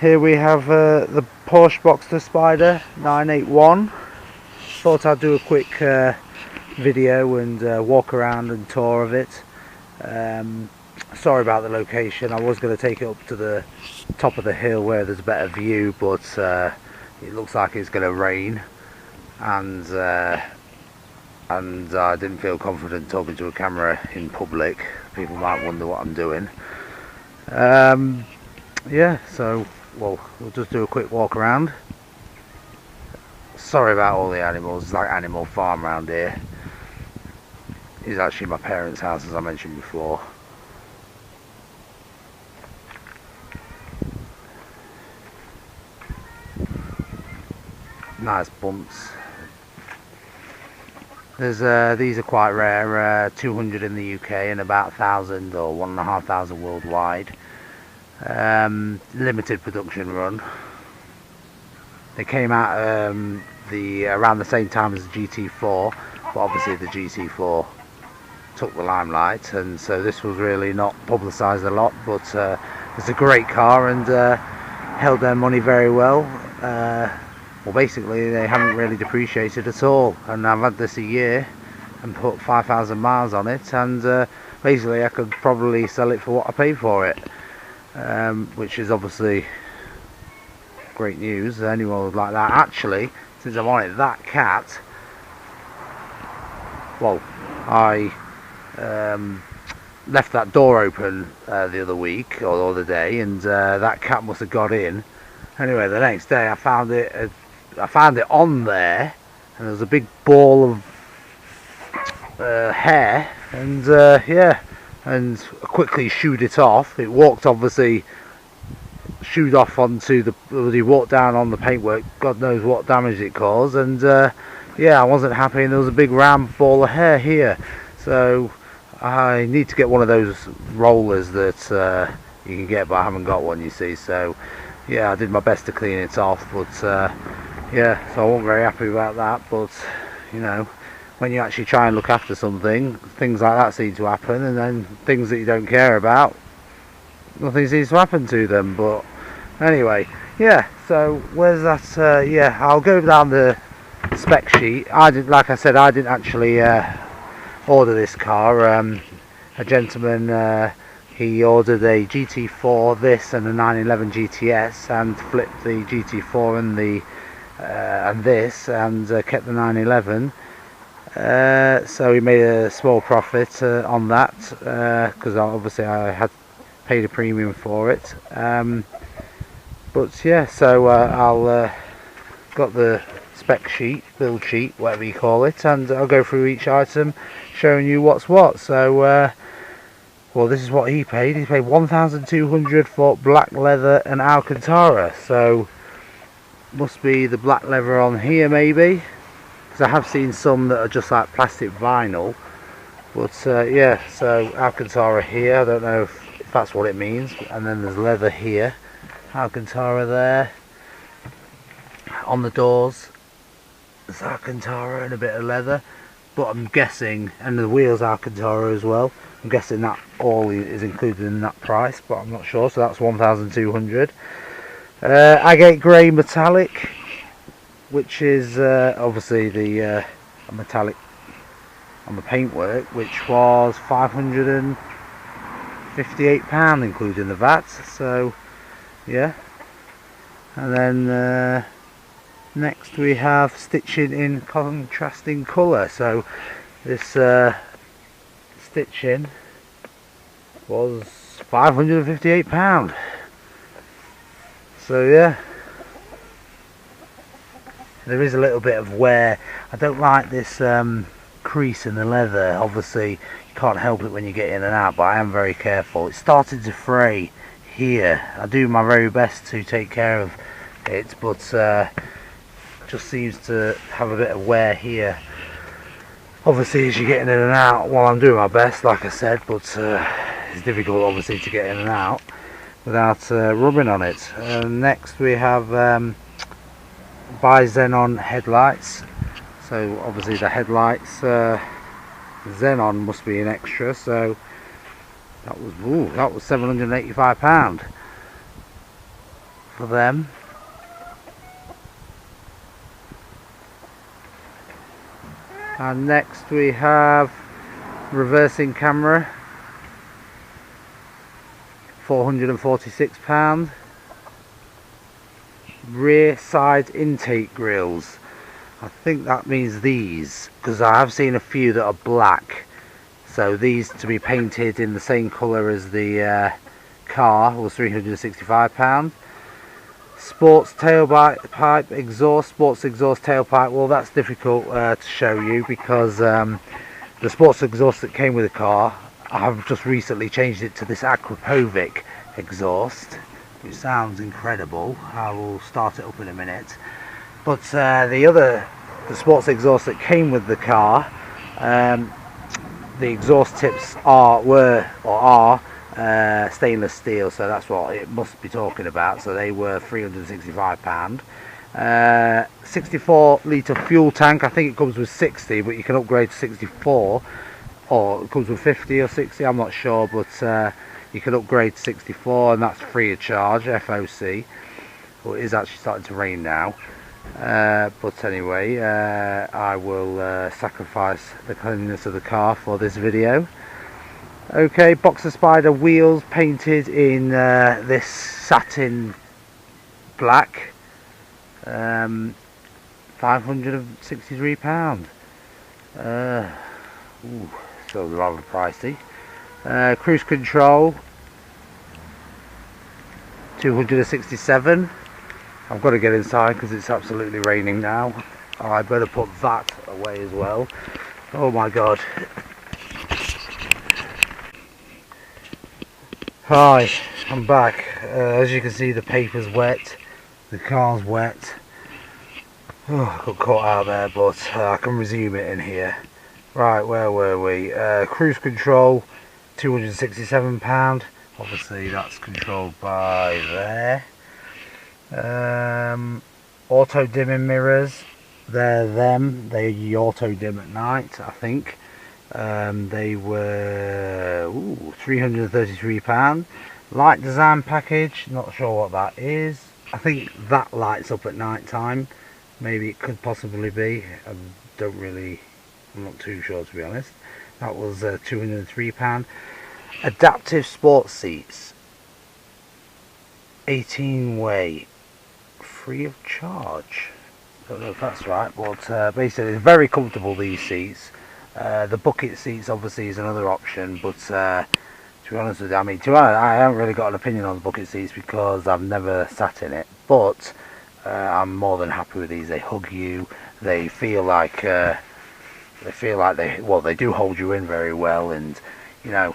Here we have the Porsche Boxster Spyder 981. Thought I'd do a quick video and walk around and tour of it. Sorry about the location. I was going to take it up to the top of the hill where there's a better view, but it looks like it's going to rain, and I didn't feel confident talking to a camera in public. People might wonder what I'm doing. Yeah, so we'll just do a quick walk around. Sorry about all the animals. It's like Animal Farm around here. It's actually my parents' house, as I mentioned before. Nice bumps. There's these are quite rare. 200 in the UK and about 1,000 or 1,500 worldwide. Limited production run. They came out around the same time as the GT4, but obviously the GT4 took the limelight, and so this was really not publicised a lot. But it's a great car and held their money very well. Well, basically they haven't really depreciated at all, and I've had this a year and put 5,000 miles on it, and basically I could probably sell it for what I paid for it. Which is obviously great news. Anyone would like that. Actually, since I'm on it, that cat, well, I left that door open the other week or the other day, and that cat must have got in. Anyway, the next day I found it on there, and there was a big ball of hair, and yeah, and I quickly shooed it off. It walked, obviously, shooed off onto he walked down on the paintwork, God knows what damage it caused, and yeah, I wasn't happy, and there was a big round ball of hair here. So I need to get one of those rollers that you can get, but I haven't got one, you see. So yeah, I did my best to clean it off, but yeah, so I wasn't very happy about that. But you know, when you actually try and look after something, things like that seem to happen, and then things that you don't care about, nothing seems to happen to them. But anyway, yeah, so where's that? Yeah, I'll go down the spec sheet. Like I said, I didn't actually order this car. A gentleman, he ordered a GT4, this, and a 911 GTS, and flipped the GT4 and this, and kept the 911. So he made a small profit on that, because obviously I had paid a premium for it. But yeah, so I'll got the spec sheet, build sheet, whatever you call it, and I'll go through each item showing you what's what. So well, this is what he paid. He paid 1,200 for black leather and Alcantara, so must be the black leather on here maybe, because I have seen some that are just like plastic vinyl. But yeah, so Alcantara here, I don't know if that's what it means. And then there's leather here, Alcantara there. On the doors there's Alcantara and a bit of leather, but I'm guessing, and the wheels Alcantara as well, I'm guessing that all is included in that price, but I'm not sure. So that's 1,200. Agate grey metallic, which is obviously the metallic on the paintwork, which was £558 including the VAT. So yeah, and then next we have stitching in contrasting colour. So this stitching was £558. So yeah, there is a little bit of wear. I don't like this crease in the leather. Obviously you can't help it when you get in and out, but I am very careful. It started to fray here. I do my very best to take care of it, but just seems to have a bit of wear here. Obviously as you're getting in and out, well, I'm doing my best, like I said, but it's difficult obviously to get in and out without rubbing on it. Next we have Bi-Xenon Headlights. So obviously the headlights, Xenon must be an extra, so that was £785 for them. And next we have reversing camera, £446. Rear side intake grills, I think that means these, because I have seen a few that are black, so these to be painted in the same colour as the car was £365. Sports tailpipe exhaust, sports exhaust tailpipe. Well, that's difficult to show you because the sports exhaust that came with the car, I've just recently changed it to this Akrapovic exhaust, which sounds incredible. I will start it up in a minute. But the sports exhaust that came with the car, the exhaust tips are stainless steel, so that's what it must be talking about. So they were £365. 64 litre fuel tank. I think it comes with 60, but you can upgrade to 64, or it comes with 50 or 60, I'm not sure, but you can upgrade to 64, and that's free of charge, FOC. Well, it is actually starting to rain now, but anyway, I will sacrifice the cleanliness of the car for this video. Okay, Boxster Spyder wheels painted in this satin black, £563. Still rather pricey. Cruise control, £267. I've got to get inside because it's absolutely raining now. I better put that away as well. Oh my god. Hi, I'm back. As you can see, the paper's wet, the car's wet. Oh, I got caught out there, but I can resume it in here. Right, where were we? Cruise control, £267. Obviously that's controlled by there. Auto dimming mirrors, they auto dim at night, I think. They were £333. Light design package, not sure what that is. I think that lights up at night time. Maybe it could possibly be. I'm not too sure, to be honest. That was £203. Adaptive sports seats, 18-way, free of charge. Don't know if that's right, but basically it's very comfortable, these seats. The bucket seats obviously is another option, but to be honest with you, I haven't really got an opinion on the bucket seats because I've never sat in it, but I'm more than happy with these. They hug you, they feel like they do hold you in very well, and you know,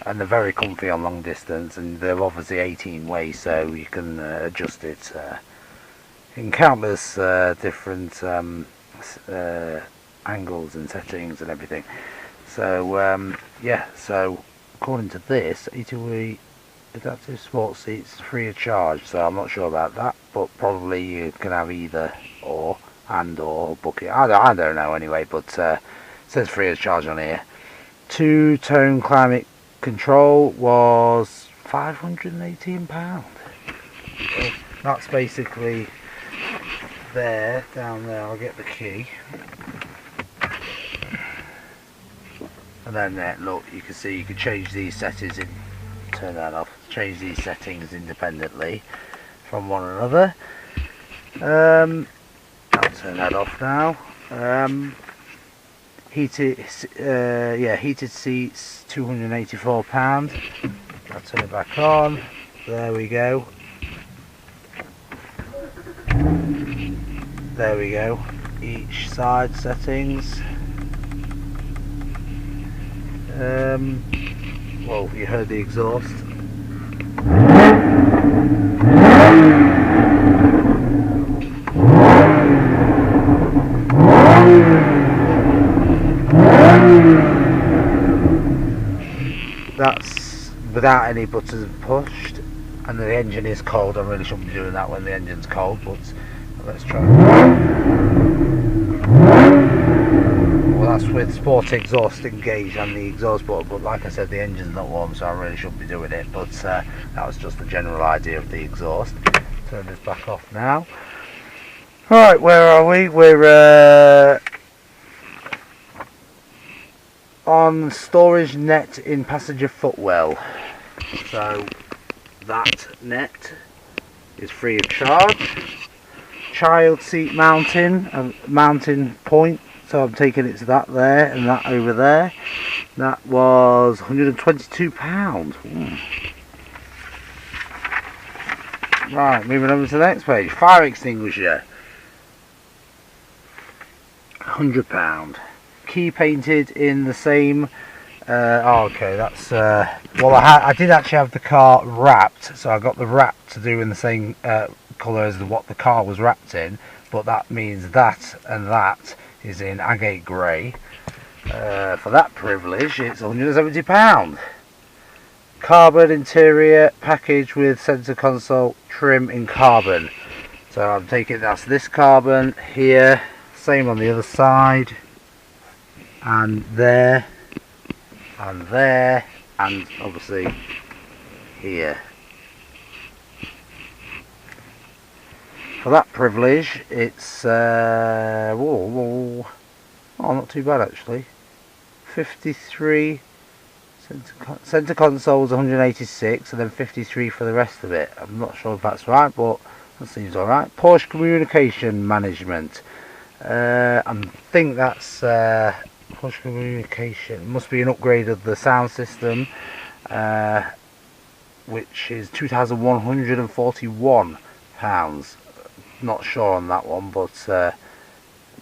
and they're very comfy on long distance, and they're obviously 18-way, so you can adjust it in countless different angles and settings and everything. So yeah, so according to this, 18-way adaptive sports seats free of charge, so I'm not sure about that, but probably you can have either or bucket. I don't know anyway, but it says free of charge on here. Two-tone climate control was £518. So that's basically down there. I'll get the key. And then look, you can see you can change these settings in, turn that off, change these settings independently from one another. I'll turn that off now. Heated seats, £284. I'll turn it back on. There we go. There we go. Each side settings. Well, you heard the exhaust. That's without any buttons pushed, and the engine is cold. I really shouldn't be doing that when the engine's cold, but let's try. Well, that's with sport exhaust engaged and the exhaust button, but like I said, the engine's not warm, so I really shouldn't be doing it, but that was just the general idea of the exhaust. turn this back off now. Right, where are we? We're on storage net in passenger footwell. So that net is free of charge. Child seat mounting point, so I'm taking it to that there and that over there. That was £122. Right, moving over to the next page. Fire extinguisher, £100. Key painted in the same okay, that's well, I did actually have the car wrapped, so I got the wrap to do in the same colour as what the car was wrapped in, but that means that and that is in agate grey. For that privilege it's £170. Carbon interior package with centre console trim in carbon, so I'm taking that's this carbon here, same on the other side, and there and there, and obviously here. For that privilege it's oh, not too bad actually. 53 centre console's 186 and then 53 for the rest of it. I'm not sure if that's right, but that seems alright. Porsche communication management, I think that's Porsche communication, must be an upgrade of the sound system, which is £2,141. Not sure on that one, but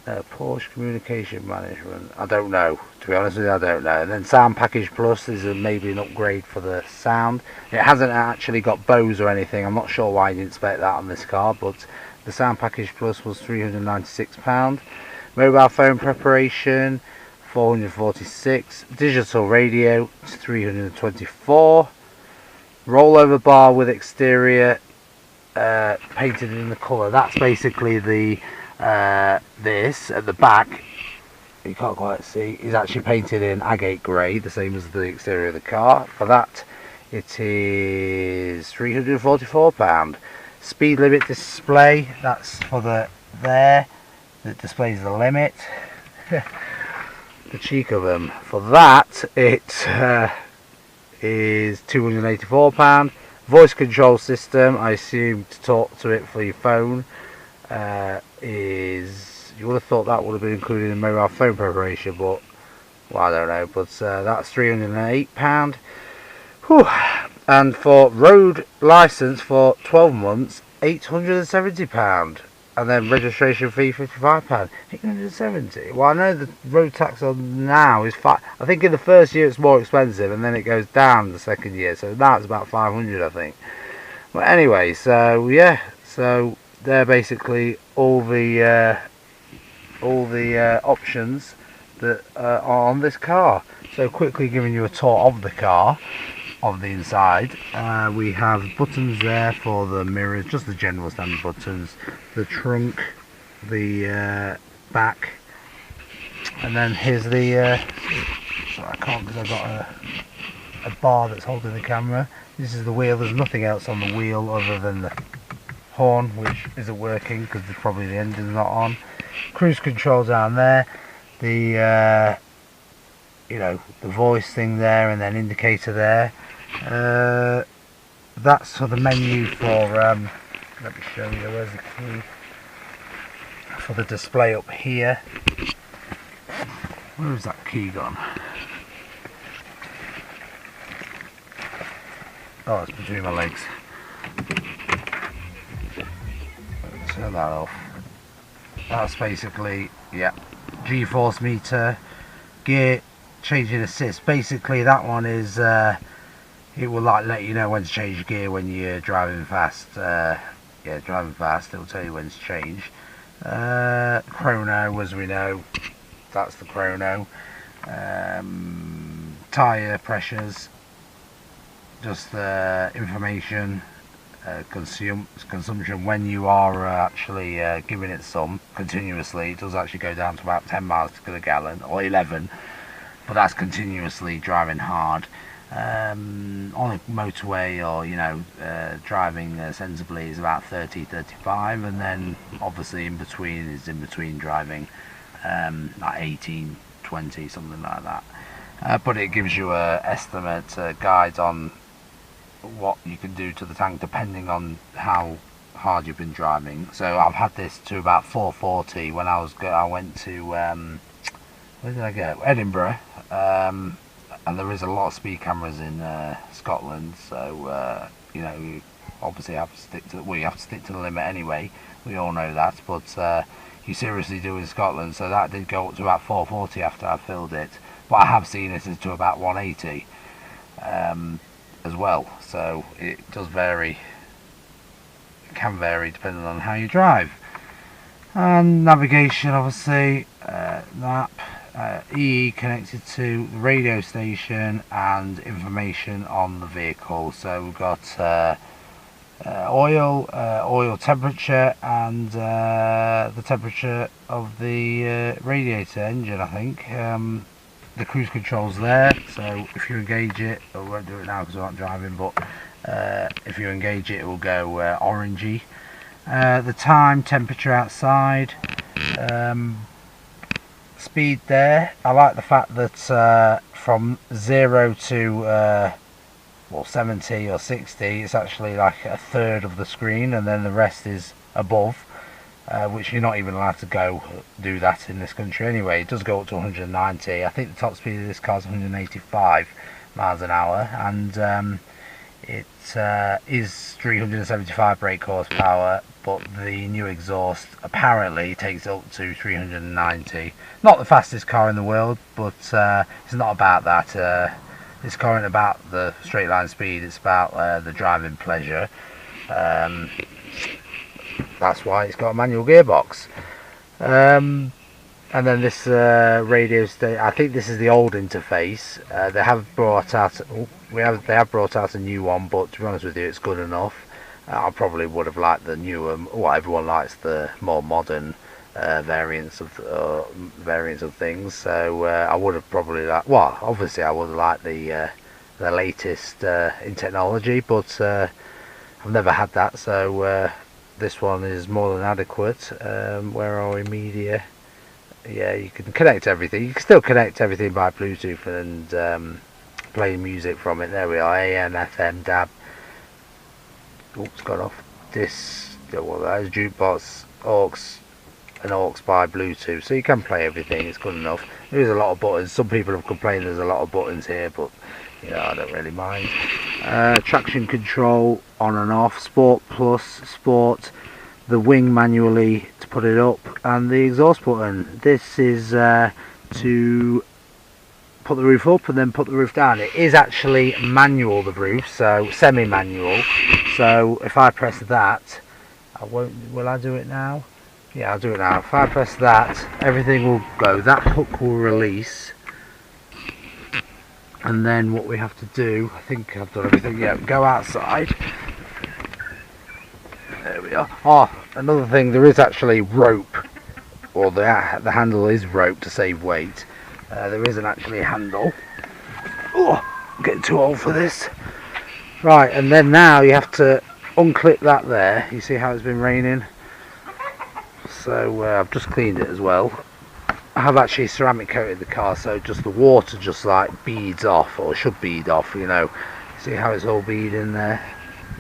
Porsche communication management, I don't know, to be honest with you, I don't know. And then sound package plus is maybe an upgrade for the sound. It hasn't actually got Bose or anything, I'm not sure why you didn't spec that on this car, but the sound package plus was £396. Mobile phone preparation, 446. Digital radio, 324. Rollover bar with exterior painted in the colour. That's basically the this at the back, you can't quite see, is actually painted in agate grey, the same as the exterior of the car. For that it is £344. Speed limit display, that's for the there, that displays the limit. The cheek of them. For that it is £284. Voice control system, I assume to talk to it for your phone, is, you would have thought that would have been included in mobile phone preparation, but well, I don't know, but that's £308. Whew. And for road license for 12 months, £870. And then registration fee £55. 870. Well, I know the road tax on now is I think in the first year it's more expensive, and then it goes down the second year, so now it's about 500, I think. But anyway, so yeah, so they're basically all the options that are on this car. So quickly giving you a tour of the car, of the inside. We have buttons there for the mirrors, just the general standard buttons, the trunk, the back, and then here's the sorry, I can't because I've got a bar that's holding the camera. This is the wheel. There's nothing else on the wheel other than the horn, which isn't working because probably the engine's not on. Cruise control down there, the you know, the voice thing there, and then indicator there. That's for the menu for let me show you, where's the key for the display up here. Where's that key gone? Oh, it's between my legs. Turn that off. That's basically, yeah, G-force meter, gear changing assist. Basically that one is it will like let you know when to change gear when you're driving fast. Yeah, driving fast, it'll tell you when to change. Chrono, as we know, that's the chrono. Tyre pressures, just the information, consumption when you are actually giving it some continuously. It does actually go down to about 10 miles per gallon, or 11, but that's continuously driving hard. on a motorway, or you know, driving sensibly, is about 30-35, and then obviously in between driving like 18-20, something like that. But it gives you a estimate, guide on what you can do to the tank depending on how hard you've been driving. So I've had this to about 440 when I went to where did I go? Edinburgh. And there is a lot of speed cameras in Scotland, so you know, you obviously have to stick to the limit anyway. We all know that, but you seriously do in Scotland. So that did go up to about 440 after I filled it, but I have seen it to about 180 as well. So it does vary. It can vary depending on how you drive. And navigation, obviously, map. EE connected to the radio station and information on the vehicle. So we've got oil temperature, and the temperature of the radiator engine, I think. The cruise control's there, so if you engage it, I won't do it now because I'm not driving, but if you engage it, it will go orangey. The time, temperature outside, speed there. I like the fact that from 0 to 70 or 60, it's actually like a third of the screen, and then the rest is above, which you're not even allowed to do that in this country anyway. It does go up to 190. I think the top speed of this car is 185 miles an hour, and it is 375 brake horsepower, but the new exhaust apparently takes up to 390. Not the fastest car in the world, but it's not about that. This car isn't about the straight line speed, it's about the driving pleasure. That's why it's got a manual gearbox. And then this radio station, I think this is the old interface. They have brought out a new one, but to be honest with you, it's good enough. I probably would have liked the newer. Well, everyone likes the more modern variants of things. So I would have probably liked. Well, obviously I would have liked the latest in technology, but I've never had that. So this one is more than adequate. Where are we? Media. Yeah, you can connect everything. You can still connect everything by Bluetooth and play music from it. There we are. AM, FM, DAB. Oops, got off. This, well, that is jukebox, aux by Bluetooth. So you can play everything. It's good enough. There is a lot of buttons. Some people have complained there's a lot of buttons here, but you know, I don't really mind. Traction control on and off. Sport plus, sport. The wing manually to put it up, and the exhaust button. This is to put the roof up and then put the roof down. It is actually manual, the roof, so semi-manual. So if I press that, I won't. Will I do it now? Yeah, I'll do it now. If I press that, everything will go. That hook will release, and then what we have to do, I think I've done everything. Yeah, go outside. There we are. Oh, another thing, there is actually rope, or the handle is rope to save weight. There isn't actually a handle. Oh, I'm getting too old for this. Right, and then now you have to unclip that there. You see how it's been raining? So I've just cleaned it as well. I have actually ceramic coated the car, so just the water just like beads off, or should bead off, you know. See how it's all beading there?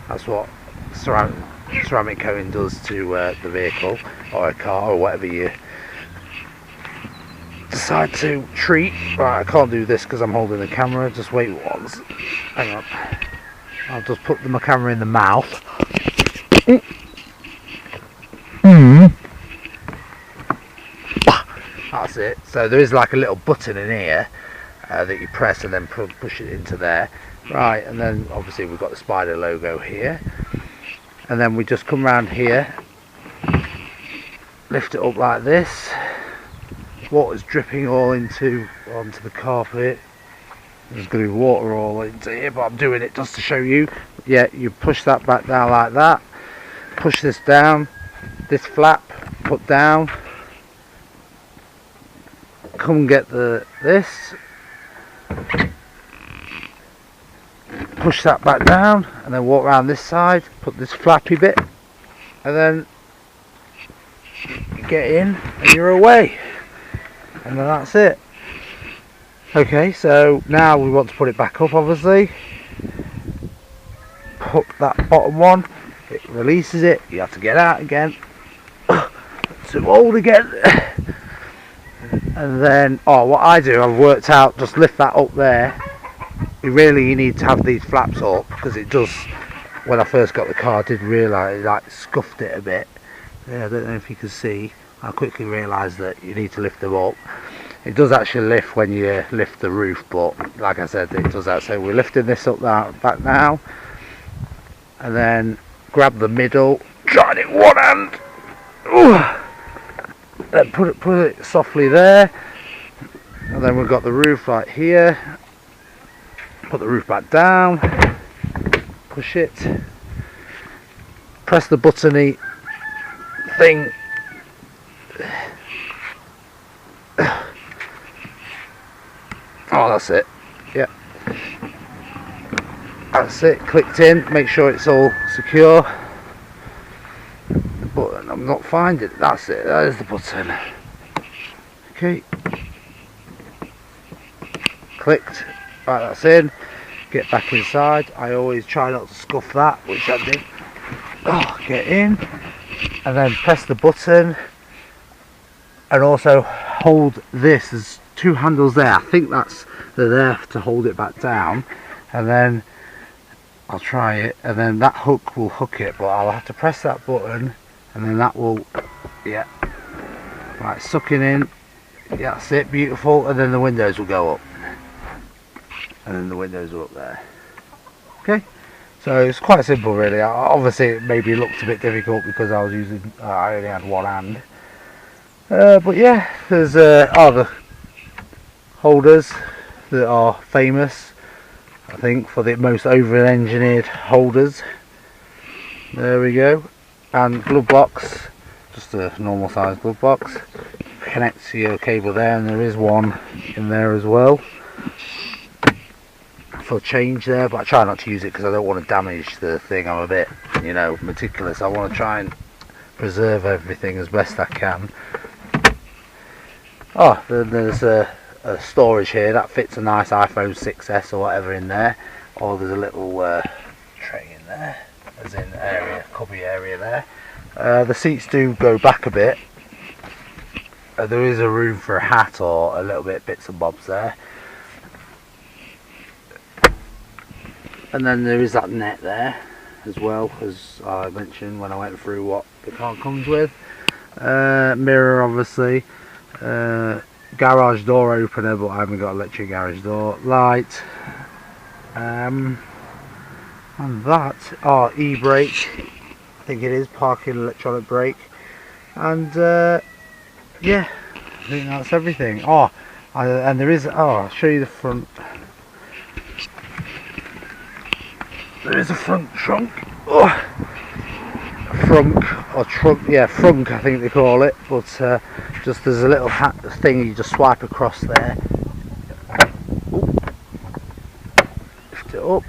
That's what ceramic coating does to the vehicle or a car or whatever you decide to treat. Right, I can't do this because I'm holding the camera. Just wait once. Hang on. I'll just put my camera in the mouth. That's it. So there is like a little button in here that you press and then push it into there. Right, and then obviously we've got the Spyder logo here. And then we just come around here, lift it up like this. Water's dripping all onto the carpet. There's going to be water all into here, but I'm doing it just to show you. Yeah, you push that back down like that. Push this down. This flap put down. Come and get this. push that back down and then walk around this side, put this flappy bit, and then you get in and you're away, and then that's it. Okay, so now we want to put it back up, obviously. Put that bottom one, it releases it, you have to get out again to hold again. And then, what I do, I've worked out, just lift that up there. You need to have these flaps up, because it does, when I first got the car, I did realise it like scuffed it a bit. Yeah, I don't know if you can see, I quickly realised that you need to lift them up. It does actually lift when you lift the roof, but like I said, it does that. So we're lifting this up back now, and then grab the middle, try it in one hand. Ooh. Then put it softly there, and then we've got the roof right here. Put the roof back down, push it, press the buttony thing. Oh, that's it. Yeah, that's it. Clicked in. Make sure it's all secure. The button, I'm not finding it. That's it. That is the button. Okay. Clicked. Right, that's in. Get back inside. I always try not to scuff that, which I did. Get in, and then press the button, and also hold this. There's two handles there. I think they're there to hold it back down, and then I'll try it, and then that hook will hook it, but I'll have to press that button, and then that will, yeah, right, sucking in. Yeah, that's it, beautiful, and then the windows will go up, and then the windows are up there. Okay, so it's quite simple really. Obviously it maybe looked a bit difficult because I was using, I only had one hand, but yeah, there's the holders that are famous, I think, for the most over-engineered holders. There we go. And glove box, just a normal size glove box. Connects to your cable there, and there is one in there as well for change there, but I try not to use it because I don't want to damage the thing. I'm a bit, meticulous. I want to try and preserve everything as best I can. Then there's a storage here that fits a nice iPhone 6s or whatever in there, or there's a little tray in there, as in cubby area there. The seats do go back a bit. There is a room for a hat or a little bit bits and bobs there, and then there is that net there as well, as I mentioned when I went through what the car comes with. Mirror, obviously. Garage door opener, but I haven't got electric garage door. Light, and that, e-brake, I think it is, parking electronic brake, and yeah, I think that's everything. And there is, I'll show you the front. There is a front trunk. Frunk or trunk, yeah, frunk I think they call it, but just there's a little thing you just swipe across there. Lift it up.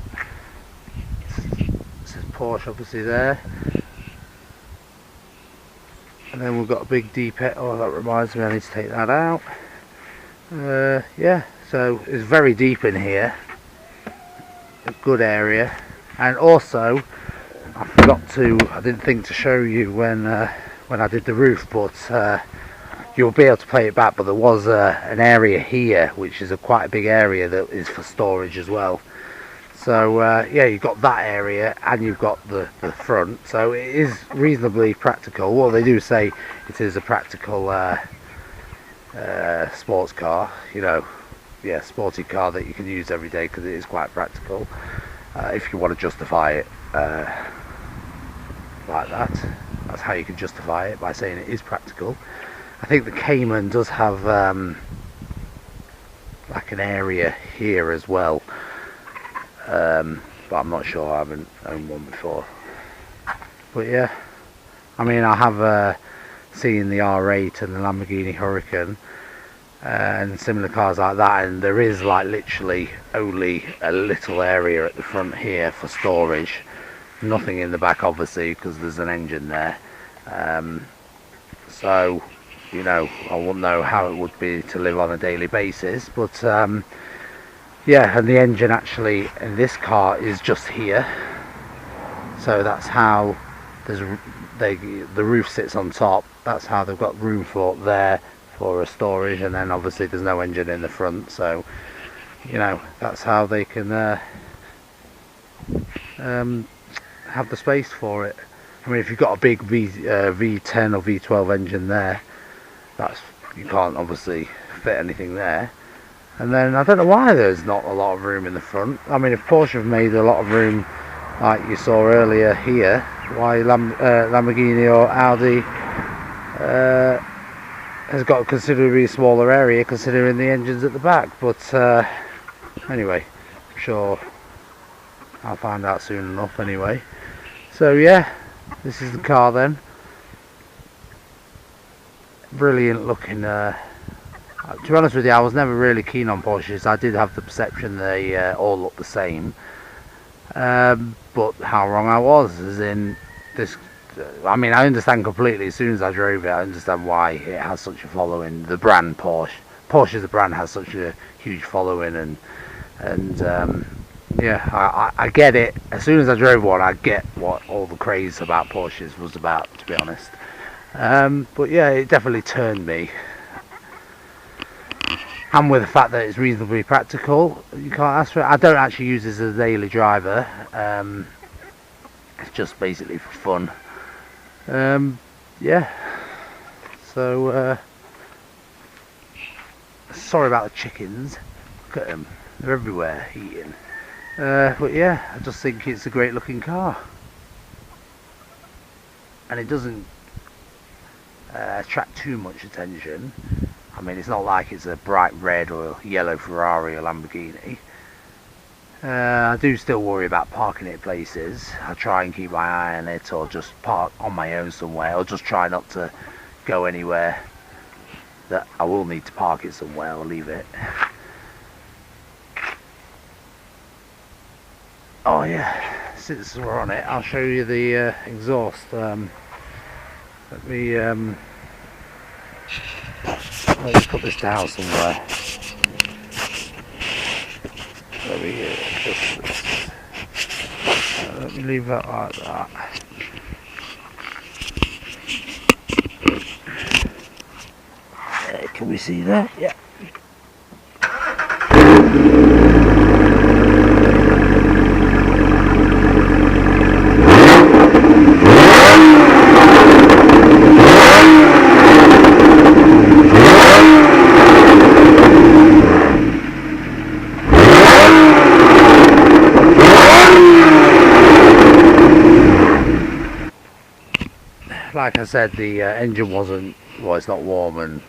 It says Porsche obviously there, and then we've got a big deep that reminds me I need to take that out. Yeah, so it's very deep in here, a good area. And also I didn't think to show you when I did the roof, but you'll be able to play it back, but there was an area here which is quite a big area that is for storage as well. So yeah, you've got that area and you've got the front, so it is reasonably practical. Well, they do say it is a practical sports car, yeah, sporty car that you can use every day, because it is quite practical. If you want to justify it like that, that's how you can justify it, by saying it is practical. I think the Cayman does have like an area here as well, but I'm not sure, I haven't owned one before. But yeah, I mean, I have seen the R8 and the Lamborghini Huracan, and similar cars like that, and there is like literally only a little area at the front here for storage, nothing in the back obviously because there's an engine there. So you know, I wouldn't know how it would be to live on a daily basis, but yeah, and the engine actually in this car is just here, so that's how the roof sits on top. That's how they've got room for there for a storage, and then obviously there's no engine in the front, so you know, that's how they can have the space for it. I mean, if you've got a big V10 or V12 engine there, you can't obviously fit anything there. And then I don't know why there's not a lot of room in the front. I mean, if Porsche have made a lot of room like you saw earlier here, why Lamborghini or Audi has got a considerably smaller area considering the engines at the back. But anyway, I'm sure I'll find out soon enough anyway. So yeah, this is the car then. Brilliant looking. To be honest with you, I was never really keen on Porsches. I did have the perception they all look the same, but how wrong I was, as in this. I mean, I understand completely. As soon as I drove it, I understand why it has such a following. The brand Porsche as a brand has such a huge following, and yeah, I get it. As soon as I drove one, I get what all the craze about Porsches was about, to be honest. But yeah, it definitely turned me. And with the fact that it's reasonably practical, you can't ask for it. I don't actually use this as a daily driver. It's just basically for fun. Yeah. So sorry about the chickens. Look at them; they're everywhere eating. But yeah, I just think it's a great looking car, and it doesn't attract too much attention. I mean, it's not like it's a bright red or yellow Ferrari or Lamborghini. I do still worry about parking it places. I try and keep my eye on it, or just park on my own somewhere, or just try not to go anywhere that I will need to park it somewhere or leave it. Oh yeah, since we're on it, I'll show you the exhaust. Let me put this down somewhere. Let me leave that like that. Can we see that? Yeah. Like I said, the engine wasn't, well, it's not warm, and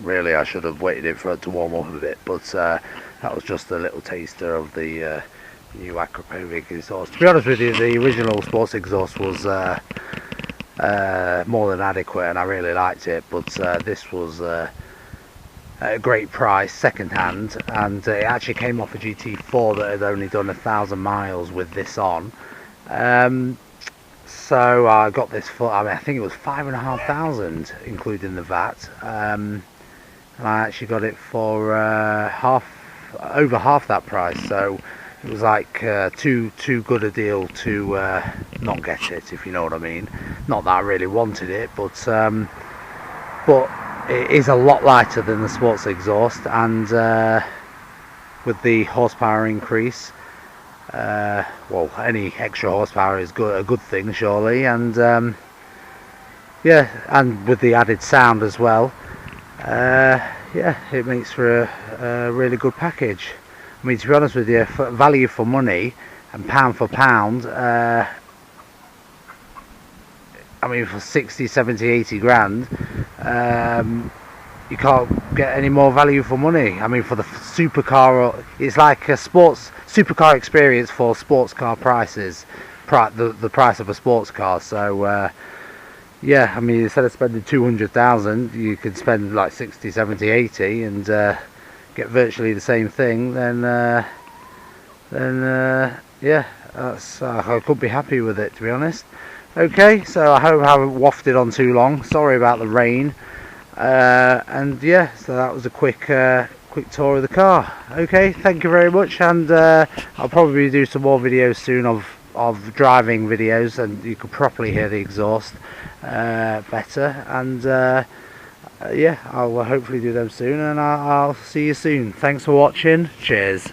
really I should have waited for it to warm up a bit, but that was just a little taster of the new Akrapovic exhaust. To be honest with you, the original sports exhaust was more than adequate, and I really liked it, but this was at a great price, second hand, and it actually came off a GT4 that had only done 1,000 miles with this on. So I got this for, I mean, I think it was 5,500 including the VAT, and I actually got it for over half that price. So it was like too good a deal to not get it, if you know what I mean. Not that I really wanted it, but it is a lot lighter than the sports exhaust, and with the horsepower increase, well, any extra horsepower is a good thing, surely, and yeah, and with the added sound as well, yeah, it makes for a really good package. I mean, to be honest with you, for value for money and pound for pound, I mean, for 60, 70, 80 grand, you can't get any more value for money. I mean, for the supercar, it's like a supercar experience for sports car prices, the price of a sports car. So yeah, I mean, instead of spending 200,000, you could spend like 60, 70, 80 and get virtually the same thing. Then yeah, that's I couldn't be happy with it, to be honest. Okay, so I hope I haven't wafted on too long. Sorry about the rain. And yeah, so that was a quick tour of the car. Okay, thank you very much, and I'll probably do some more videos soon of driving videos, and you can properly hear the exhaust better. And yeah, I'll hopefully do them soon, and I'll see you soon. Thanks for watching. Cheers.